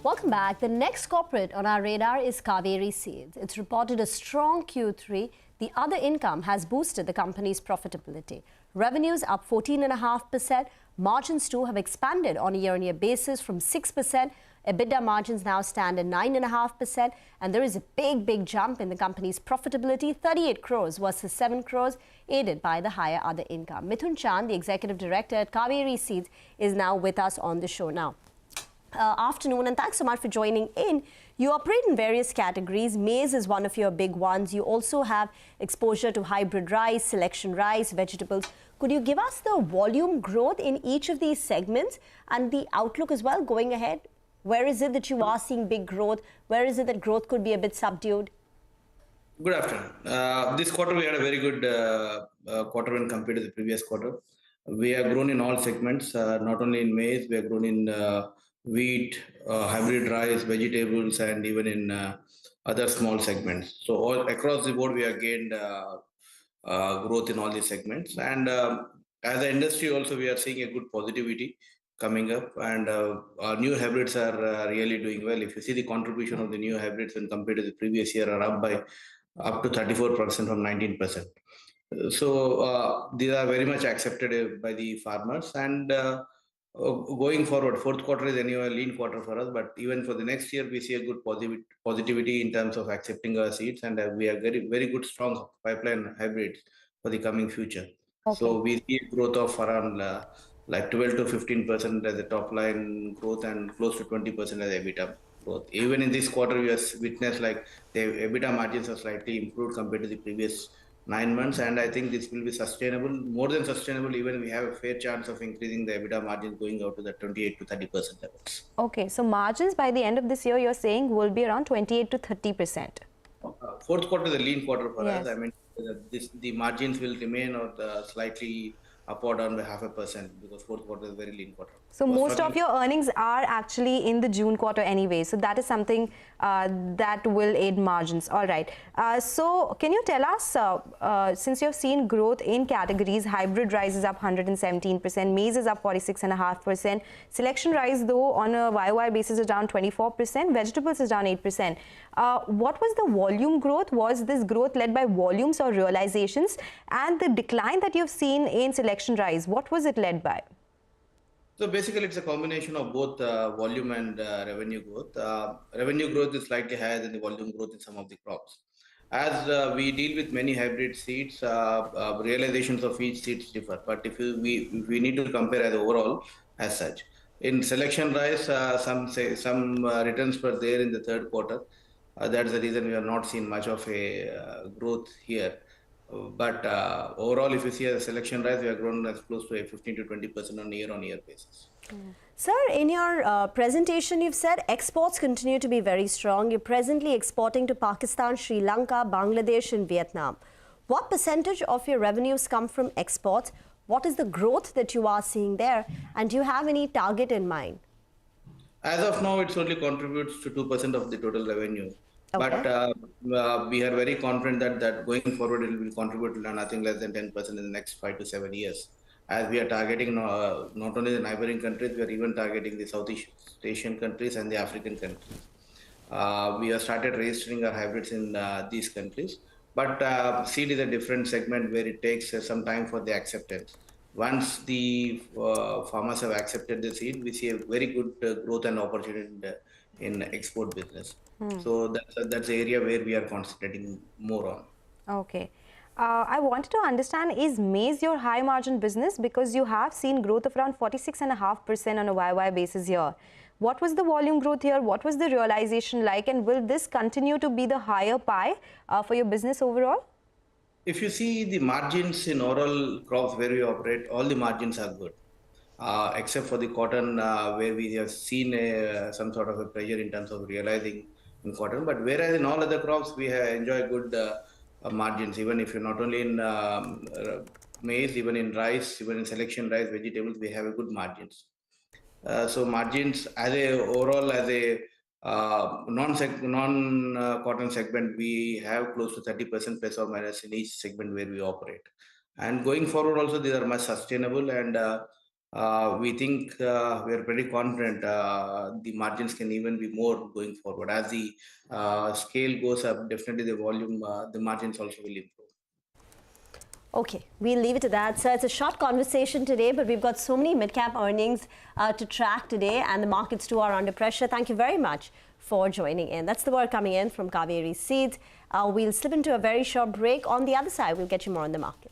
Welcome back. The next corporate on our radar is Kaveri Seed. It's reported a strong Q3. The other income has boosted the company's profitability. Revenues up 14.5%. Margins too have expanded on a year-on-year basis from 6%. EBITDA margins now stand at 9.5%. And there is a big jump in the company's profitability, 38 crores versus 7 crores, aided by the higher other income. Mithun Chand, the executive director at Kaveri Seed, is now with us on the show now. Afternoon, and thanks so much for joining in. You operate in various categories. Maize is one of your big ones. You also have exposure to hybrid rice, selection rice, vegetables. Could you give us the volume growth in each of these segments and the outlook as well going ahead? Where is it that you are seeing big growth? Where is it that growth could be a bit subdued? Good afternoon. This quarter we had a very good quarter when compared to the previous quarter. We have grown in all segments, not only in maize, we have grown in wheat, hybrid rice, vegetables, and even in other small segments. So all across the board, we have gained growth in all these segments. And as an industry also, we are seeing a good positivity coming up, and our new hybrids are really doing well. If you see the contribution of the new hybrids when compared to the previous year, are up to 34% from 19%. So these are very much accepted by the farmers, and going forward, fourth quarter is anyway a lean quarter for us, but even for the next year, we see a good positivity in terms of accepting our seeds, and we have very good, strong pipeline hybrids for the coming future. Okay. So we see a growth of around like 12 to 15% as the top line growth and close to 20% as EBITDA growth. Even in this quarter, we have witnessed like the EBITDA margins are slightly improved compared to the previous 9 months, and I think this will be sustainable, more than sustainable. Even we have a fair chance of increasing the EBITDA margins going out to the 28 to 30% levels. Okay, so margins by the end of this year, you're saying will be around 28 to 30%. Fourth quarter is a lean quarter for us. I mean, the margins will remain or slightly up or down by 0.5% because fourth quarter is a very lean quarter. So most of your earnings are actually in the June quarter anyway. So that is something that will aid margins. All right. So can you tell us, since you have seen growth in categories, hybrid rice is up 117%, maize is up 46.5%, selection rice though on a YOY basis is down 24%, vegetables is down 8%. What was the volume growth? Was this growth led by volumes or realizations? And the decline that you've seen in selection rice, what was it led by? So basically, it's a combination of both volume and revenue growth. Revenue growth is slightly higher than the volume growth in some of the crops. As we deal with many hybrid seeds, realizations of each seeds differ. But if we need to compare as overall as such, in selection rice, some returns were there in the third quarter. That's the reason we have not seen much of a growth here. But overall, if you see a selection rice, we have grown as close to a 15 to 20% on year-on-year basis. Sir, in your presentation, you've said exports continue to be very strong. You're presently exporting to Pakistan, Sri Lanka, Bangladesh, and Vietnam. What percentage of your revenues come from exports? What is the growth that you are seeing there? And do you have any target in mind? As of now, it only contributes to 2% of the total revenue. Okay. But we are very confident that going forward, it will contribute to nothing less than 10% in the next 5 to 7 years. As we are targeting not only the neighboring countries, we are even targeting the Southeast Asian countries and the African countries. We have started registering our hybrids in these countries. But seed is a different segment where it takes some time for the acceptance. Once the farmers have accepted the seed, we see a very good growth and opportunity in export business. So that's the area where we are concentrating more on. Okay. I wanted to understand, is maize your high margin business? Because you have seen growth of around 46.5% on a YY basis here. What was the volume growth here? What was the realization like? And will this continue to be the higher pie for your business overall? If you see the margins in oral crops where we operate, all the margins are good. Except for the cotton where we have seen some sort of a pressure in terms of realizing in cotton. But whereas in all other crops, we have enjoyed good margins, even if you're not only in maize, even in rice, even in selection rice, vegetables, we have a good margins. So margins as a overall, as a non-cotton segment, we have close to 30% plus or minus in each segment where we operate. And going forward also, these are much sustainable, and we think we are pretty confident the margins can even be more going forward. As the scale goes up, definitely the volume, the margins also will improve. Okay, we'll leave it to that. So it's a short conversation today, but we've got so many mid-cap earnings to track today, and the markets too are under pressure. Thank you very much for joining in. That's the word coming in from Kaveri Seed. We'll slip into a very short break. On the other side, we'll get you more on the market.